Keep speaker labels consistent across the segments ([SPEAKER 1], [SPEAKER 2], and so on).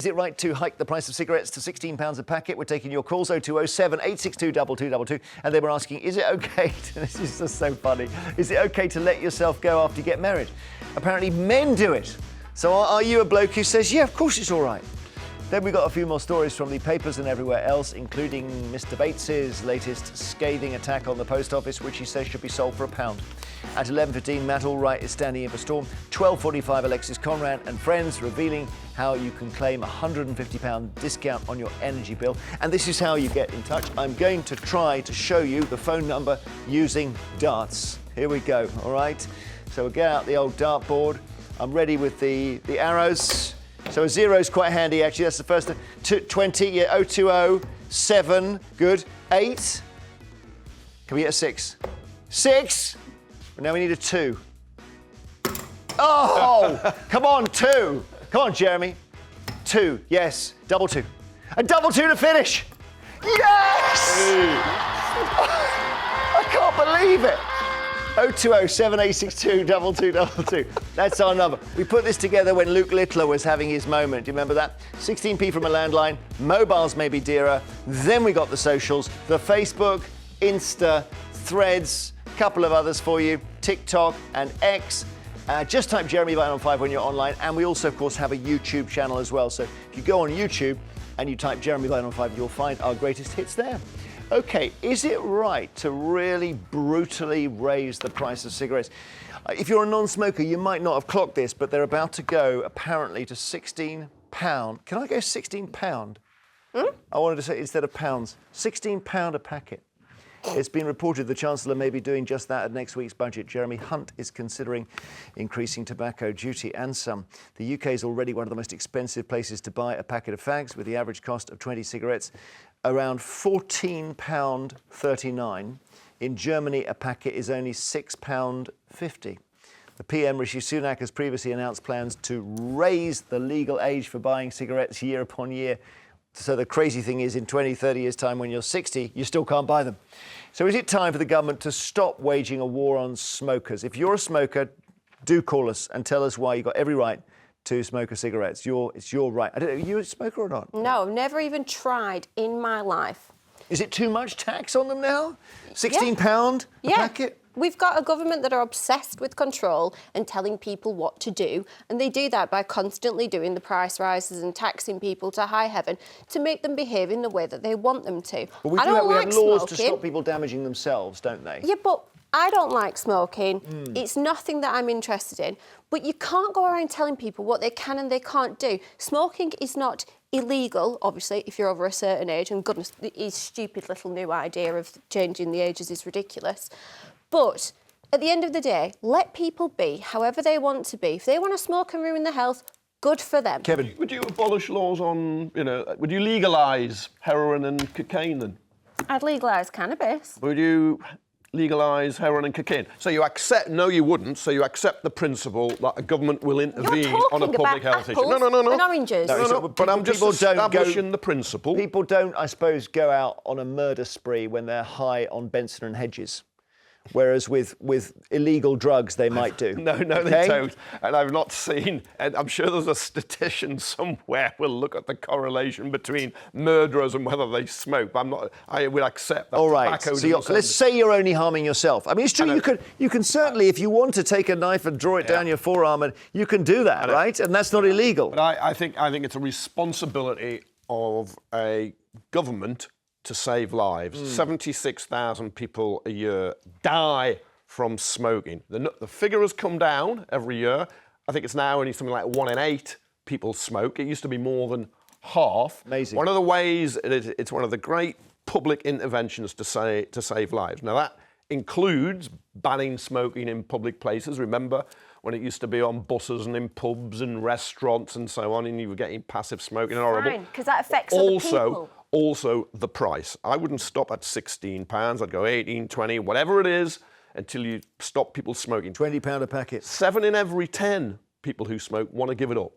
[SPEAKER 1] Is it right to hike the price of cigarettes to £16 a packet? We're taking your calls, 0207 862 2222. And they were asking, is it OK this is just so funny. Is it OK to let yourself go after you get married? Apparently men do it. So are you a bloke who says, yeah, of course it's all right? Then we got a few more stories from the papers and everywhere else, including Mr. Bates's latest scathing attack on the post office, which he says should be sold for £1. At 11:15, Matt Allwright is standing in for Storm. 12:45, Alexis Conrad and friends revealing how you can claim a £150 discount on your energy bill. And this is how you get in touch. I'm going to try to show you the phone number using darts. Here we go, all right? So we'll get out the old dartboard. I'm ready with the arrows. So a zero is quite handy, actually. That's the first. 20, yeah, 020, 7, good. 8. Can we get a 6? 6. Now we need a 2. Oh, come on, 2. Come on, Jeremy. 2, yes, double 2. A double 2 to finish. Yes! I can't believe it. 020 7862 2222. That's our number. We put this together when Luke Littler was having his moment. Do you remember that? 16p from a landline. Mobiles may be dearer. Then we got the socials, the Facebook, Insta, Threads, a couple of others for you, TikTok and X. Just type Jeremy Vine on 5 when you're online. And we also, of course, have a YouTube channel as well. So if you go on YouTube and you type Jeremy Vine on 5, you'll find our greatest hits there. OK, is it right to really brutally raise the price of cigarettes? If you're a non-smoker, you might not have clocked this, but they're about to go, apparently, to £16. Can I go £16? I wanted to say instead of pounds. £16 a packet. It's been reported the Chancellor may be doing just that at next week's budget. Jeremy Hunt is considering increasing tobacco duty and some. The UK is already one of the most expensive places to buy a packet of fags, with the average cost of 20 cigarettes around £14.39. In Germany, a packet is only £6.50. The PM, Rishi Sunak, has previously announced plans to raise the legal age for buying cigarettes year upon year. So the crazy thing is, in 20, 30 years' time, when you're 60, you still can't buy them. So is it time for the government to stop waging a war on smokers? If you're a smoker, do call us and tell us why you've got every right to smoke a cigarette. It's your right. I don't know, are you a smoker or not?
[SPEAKER 2] No, never even tried in my life.
[SPEAKER 1] Is it too much tax on them now? £16 a packet?
[SPEAKER 2] We've got a government that are obsessed with control and telling people what to do, and they do that by constantly doing the price rises and taxing people to high heaven to make them behave in the way that they want them to.
[SPEAKER 1] But we have laws to stop people damaging themselves, don't they?
[SPEAKER 2] Yeah, but I don't like smoking. It's nothing that I'm interested in. But you can't go around telling people what they can and they can't do. Smoking is not illegal, obviously, if you're over a certain age, and goodness, his stupid little new idea of changing the ages is ridiculous. But at the end of the day, let people be however they want to be. If they want to smoke and ruin their health, good for them.
[SPEAKER 1] Kevin?
[SPEAKER 3] Would you abolish laws on, would you legalise heroin and cocaine then?
[SPEAKER 2] I'd legalise cannabis.
[SPEAKER 3] Would you legalise heroin and cocaine? So you accept, no you wouldn't, so you accept the principle that a government will intervene on a public health issue.
[SPEAKER 2] No. And oranges.
[SPEAKER 3] No, but I'm just establishing the principle.
[SPEAKER 1] People don't, I suppose, go out on a murder spree when they're high on Benson and Hedges. Whereas with illegal drugs, they might do.
[SPEAKER 3] No, they don't. And I've not seen, and I'm sure there's a statistician somewhere will look at the correlation between murderers and whether they smoke. But I would accept that.
[SPEAKER 1] All right. So let's say you're only harming yourself. I mean, it's true. You can certainly, if you want to take a knife and draw it down your forearm, and you can do that, right? And that's not illegal.
[SPEAKER 3] But I think it's a responsibility of a government to save lives. 76,000 people a year die from smoking. The figure has come down every year. I think it's now only something like 1 in 8 people smoke. It used to be more than half.
[SPEAKER 1] Amazing.
[SPEAKER 3] One of the ways, it's one of the great public interventions to save lives. Now that includes banning smoking in public places. Remember when it used to be on buses and in pubs and restaurants and so on, and you were getting passive smoking and horrible.
[SPEAKER 2] Fine, because that affects other people.
[SPEAKER 3] Also, the price. I wouldn't stop at £16. I'd go 18, 20, whatever it is, until you stop people smoking.
[SPEAKER 1] £20 a packet.
[SPEAKER 3] 7 in every 10 people who smoke want to give it up.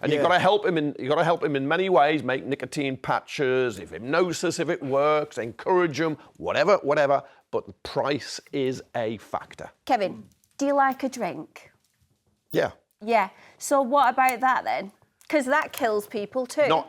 [SPEAKER 3] And you've got to help him in many ways. Make nicotine patches, if hypnosis, if it works, encourage them, whatever. But the price is a factor.
[SPEAKER 2] Kevin, do you like a drink?
[SPEAKER 3] Yeah.
[SPEAKER 2] Yeah. So what about that then? Because that kills people too.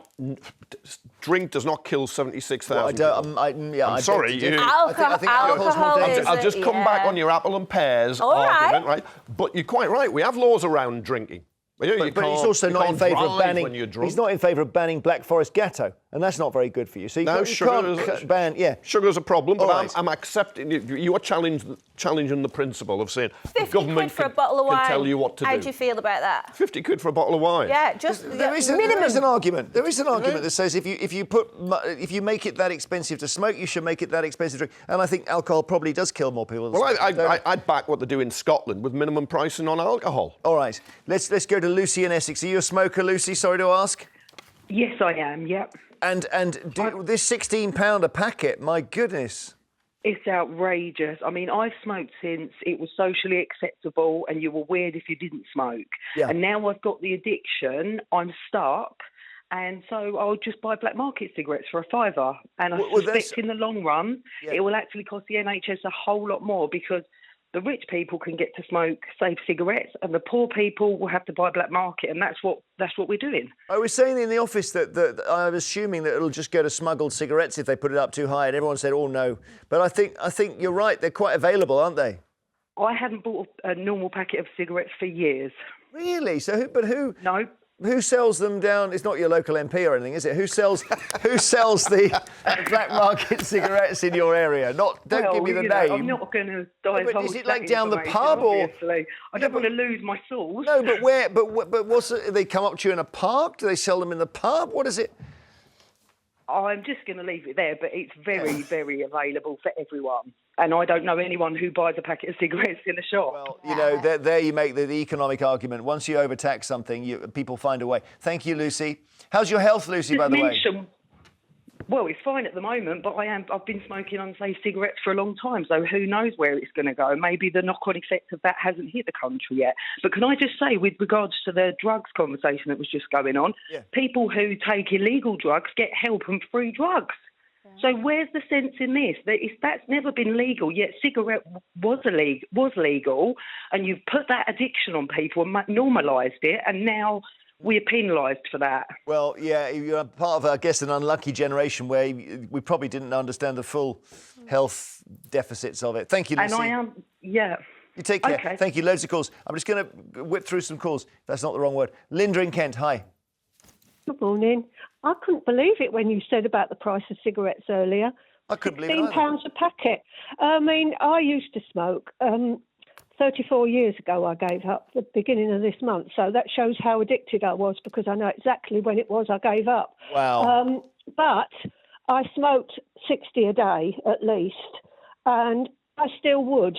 [SPEAKER 3] Drink does not kill 76,000
[SPEAKER 1] Well,
[SPEAKER 3] I'm sorry.
[SPEAKER 2] Alcohol is...
[SPEAKER 3] I'll just come back on your apple and pears argument, right? But you're quite right. We have laws around drinking.
[SPEAKER 1] But he's also not in favour of banning.
[SPEAKER 3] When you're drunk.
[SPEAKER 1] He's not in favour of banning Black Forest Gatto, and that's not very good for you. So you can't ban. Yeah,
[SPEAKER 3] sugar's a problem, but
[SPEAKER 1] right.
[SPEAKER 3] I'm accepting. You are challenging the principle of saying the
[SPEAKER 2] 50
[SPEAKER 3] government
[SPEAKER 2] quid for a bottle of wine.
[SPEAKER 3] can tell you what to do.
[SPEAKER 2] How do you feel about that?
[SPEAKER 3] 50 quid for a bottle of wine.
[SPEAKER 2] Yeah, just
[SPEAKER 1] there is an argument. There is an argument that says if you make it that expensive to smoke, you should make it that expensive to drink. And I think alcohol probably does kill more people.
[SPEAKER 3] Well, I'd back what they do in Scotland with minimum pricing on alcohol.
[SPEAKER 1] All right, let's go to Lucy in Essex. Are you a smoker, Lucy? Sorry to ask.
[SPEAKER 4] Yes, I am, yep.
[SPEAKER 1] And this £16 a packet, my goodness.
[SPEAKER 4] It's outrageous. I mean, I've smoked since it was socially acceptable and you were weird if you didn't smoke.
[SPEAKER 1] Yeah.
[SPEAKER 4] And now I've got the addiction, I'm stuck, and so I'll just buy black market cigarettes for £5. And I suspect in the long run, it will actually cost the NHS a whole lot more because the rich people can get to smoke safe cigarettes and the poor people will have to buy black market, and that's what we're doing.
[SPEAKER 1] I was saying in the office that I was assuming that it'll just go to smuggled cigarettes if they put it up too high, and everyone said, oh, no. But I think you're right. They're quite available, aren't they?
[SPEAKER 4] I haven't bought a normal packet of cigarettes for years.
[SPEAKER 1] Really? So who...
[SPEAKER 4] No.
[SPEAKER 1] Who sells them down? It's not your local MP or anything, is it? Who sells the black market cigarettes in your area? Don't give me the name.
[SPEAKER 4] I'm not going to divulge.
[SPEAKER 1] But is it like down the pub
[SPEAKER 4] obviously. I don't want to lose my source.
[SPEAKER 1] No, but where? But what's it? They come up to you in a park? Do they sell them in the pub? What is it?
[SPEAKER 4] I'm just going to leave it there, but it's very, very available for everyone. And I don't know anyone who buys a packet of cigarettes in a shop.
[SPEAKER 1] Well, you know, there you make the economic argument. Once you overtax something, people find a way. Thank you, Lucy. How's your health, Lucy, by the way?
[SPEAKER 4] Well, it's fine at the moment, but I've been smoking unsafe cigarettes for a long time, so who knows where it's going to go. Maybe the knock-on effect of that hasn't hit the country yet. But can I just say, with regards to the drugs conversation that was just going on, people who take illegal drugs get help and free drugs. So where's the sense in this? That's never been legal, yet cigarette was legal, and you've put that addiction on people and normalised it, and now we're penalised for that.
[SPEAKER 1] Well, yeah, you're part of, I guess, an unlucky generation where we probably didn't understand the full health deficits of it. Thank you, Lucy.
[SPEAKER 4] And I am, yeah.
[SPEAKER 1] You take care.
[SPEAKER 4] Okay.
[SPEAKER 1] Thank you. Loads of calls. I'm just going to whip through some calls. That's not the wrong word. Linda in Kent, hi.
[SPEAKER 5] Good morning. I couldn't believe it when you said about the price of cigarettes earlier.
[SPEAKER 1] I couldn't believe it either.
[SPEAKER 5] £16 a packet. I mean, I used to smoke. 34 years ago, I gave up the beginning of this month. So that shows how addicted I was because I know exactly when it was I gave up.
[SPEAKER 1] Wow.
[SPEAKER 5] But I smoked 60 a day at least, and I still would.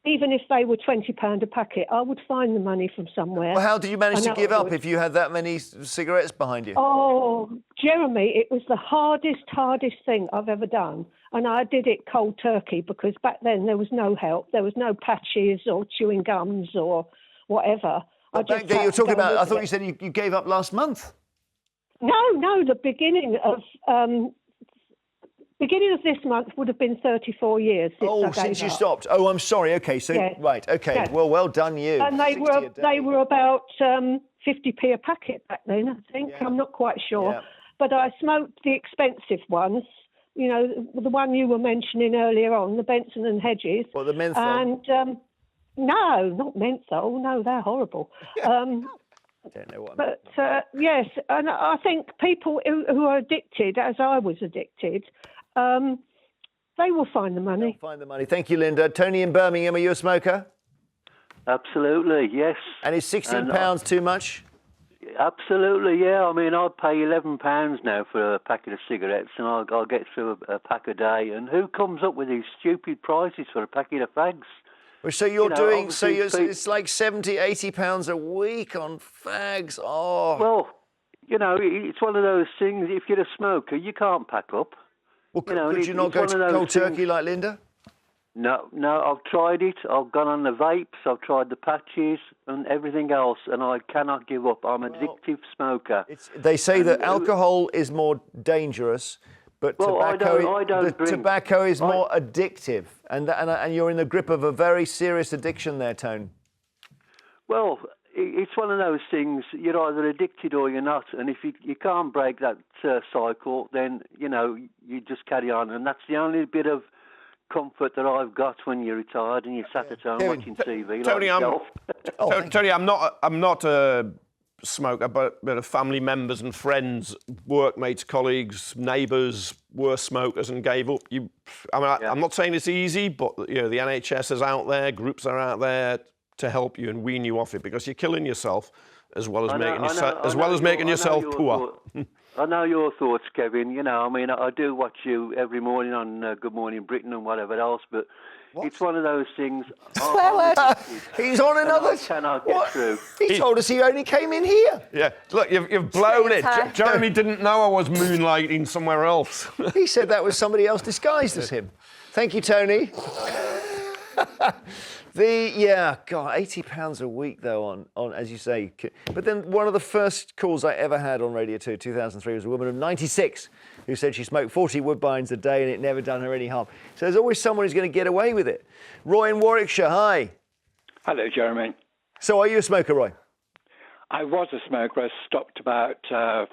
[SPEAKER 5] Even if they were £20 a packet, I would find the money from somewhere.
[SPEAKER 1] Well, how did you manage to give up if you had that many cigarettes behind you?
[SPEAKER 5] Oh, Jeremy, it was the hardest thing I've ever done. And I did it cold turkey because back then there was no help. There was no patches or chewing gums or whatever.
[SPEAKER 1] Back then you were talking about, I thought you said you gave up last month.
[SPEAKER 5] No, the beginning of this month would have been 34 years since
[SPEAKER 1] you stopped. Oh, I'm sorry. Okay, so right. Okay. Yeah. Well done you.
[SPEAKER 5] And they were about 50p a packet back then, I think. Yeah. I'm not quite sure. Yeah. But I smoked the expensive ones. You know, the one you were mentioning earlier on, the Benson and Hedges.
[SPEAKER 1] Well, the menthol.
[SPEAKER 5] And no, not menthol. No, they're horrible.
[SPEAKER 1] I don't know what.
[SPEAKER 5] But yes, and I think people who are addicted, as I was addicted, they will find the money.
[SPEAKER 1] They'll find the money. Thank you, Linda. Tony in Birmingham, are you a smoker?
[SPEAKER 6] Absolutely, yes.
[SPEAKER 1] And is £16 too much?
[SPEAKER 6] Absolutely, yeah. I mean, I pay £11 now for a packet of cigarettes, and I'll get through a pack a day. And who comes up with these stupid prices for a packet of fags?
[SPEAKER 1] Well, so you're doing, it's like £70-80 a week on fags. Oh.
[SPEAKER 6] Well, you know, it's one of those things. If you're a smoker, you can't pack up.
[SPEAKER 1] Well, could you not go to cold turkey like Linda?
[SPEAKER 6] No, I've tried it. I've gone on the vapes, I've tried the patches and everything else, and I cannot give up. I'm an addictive smoker.
[SPEAKER 1] They say that alcohol is more dangerous, but tobacco is more addictive, and you're in the grip of a very serious addiction there, Tone.
[SPEAKER 6] Well, it's one of those things. You're either addicted or you're not, and if you can't break that cycle, then you just carry on, and that's the only bit of comfort that I've got when you're retired and you're sat at home watching TV.
[SPEAKER 3] Tony,
[SPEAKER 6] like yourself.
[SPEAKER 3] Tony, I'm not a smoker, but family members and friends, workmates, colleagues, neighbours were smokers and gave up. I'm not saying it's easy, but the NHS is out there, groups are out there to help you and wean you off it, because you're killing yourself as well as making yourself poor.
[SPEAKER 6] I know your thoughts, Kevin. I do watch you every morning on Good Morning Britain and whatever else, but it's one of those things.
[SPEAKER 2] Swear word.
[SPEAKER 1] He's on another.
[SPEAKER 6] I cannot get through.
[SPEAKER 1] He told us he only came in here.
[SPEAKER 3] Yeah, look, you've blown it. Jeremy didn't know I was moonlighting somewhere else.
[SPEAKER 1] He said that was somebody else disguised as him. Thank you, Tony. £80 a week though on as you say. But then one of the first calls I ever had on Radio 2, 2003, was a woman of 96 who said she smoked 40 Woodbines a day and it never done her any harm. So there's always someone who's going to get away with it. Roy in Warwickshire, hi.
[SPEAKER 7] Hello, Jeremy.
[SPEAKER 1] So are you a smoker, Roy?
[SPEAKER 7] I was a smoker. I stopped about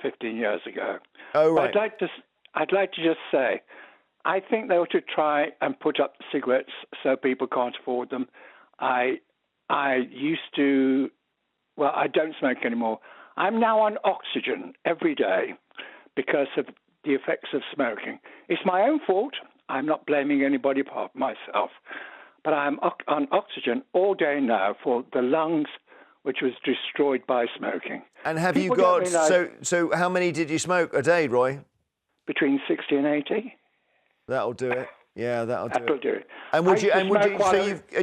[SPEAKER 7] 15 years ago.
[SPEAKER 1] Oh, right.
[SPEAKER 7] I'd like to just say, I think they ought to try and put up cigarettes so people can't afford them. I used to, I don't smoke anymore. I'm now on oxygen every day because of the effects of smoking. It's my own fault. I'm not blaming anybody apart from myself. But I'm on oxygen all day now for the lungs, which was destroyed by smoking.
[SPEAKER 1] And have you got, so how many did you smoke a day, Roy?
[SPEAKER 7] Between 60 and 80.
[SPEAKER 1] That'll do it. Yeah, that'll do it.
[SPEAKER 7] And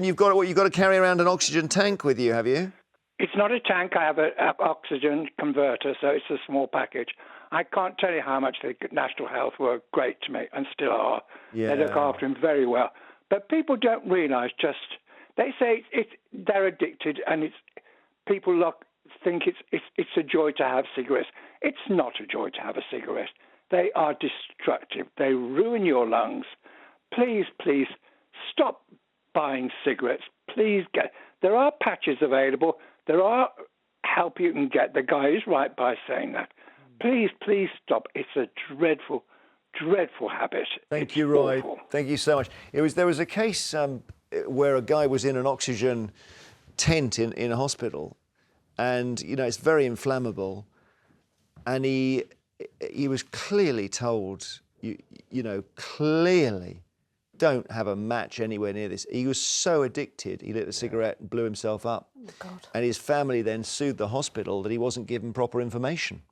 [SPEAKER 1] you've got to carry around an oxygen tank with you, have you?
[SPEAKER 7] It's not a tank. I have an oxygen converter, so it's a small package. I can't tell you how much the National Health were great to me and still are.
[SPEAKER 1] Yeah.
[SPEAKER 7] They look after him very well. But people don't realise they say they're addicted, and people think it's a joy to have cigarettes. It's not a joy to have a cigarette. They are destructive. They ruin your lungs. Please, please stop buying cigarettes. There are patches available. There are help you can get. The guy is right by saying that. Please, please stop. It's a dreadful, dreadful habit.
[SPEAKER 1] Thank you, Roy. Awful. Thank you so much. There was a case where a guy was in an oxygen tent in a hospital, and it's very inflammable, and he was clearly told, clearly, don't have a match anywhere near this. He was so addicted, he lit a cigarette and blew himself up. Oh, God. And his family then sued the hospital that he wasn't given proper information.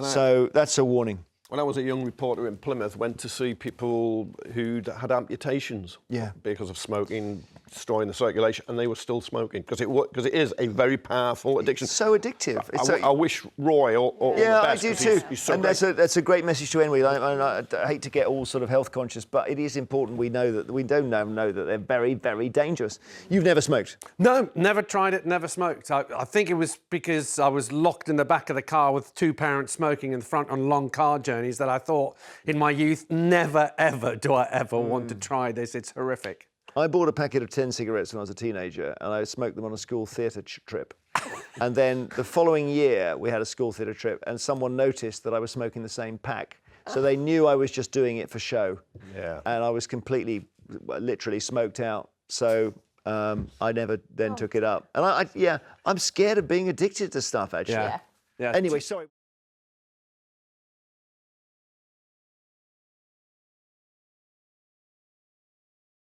[SPEAKER 1] So that's a warning.
[SPEAKER 3] When I was a young reporter in Plymouth, went to see people who'd had amputations because of smoking, destroying the circulation, and they were still smoking because it is a very powerful addiction.
[SPEAKER 1] It's so addictive.
[SPEAKER 3] I wish Roy all the best.
[SPEAKER 1] I do too.
[SPEAKER 3] He's so
[SPEAKER 1] and that's a great message to end with. I hate to get all sort of health conscious, but it is important we know that they're very, very dangerous. You've never smoked?
[SPEAKER 8] No, never tried it, never smoked. I think it was because I was locked in the back of the car with two parents smoking in the front on long car journeys that I thought in my youth, never, ever do I ever want to try this. It's horrific.
[SPEAKER 1] I bought a packet of 10 cigarettes when I was a teenager, and I smoked them on a school theatre trip. And then the following year, we had a school theatre trip, and someone noticed that I was smoking the same pack. So they knew I was just doing it for show. Yeah. And I was completely, literally smoked out. So I never then took it up. And I'm scared of being addicted to stuff, actually.
[SPEAKER 8] Yeah.
[SPEAKER 1] Anyway, sorry.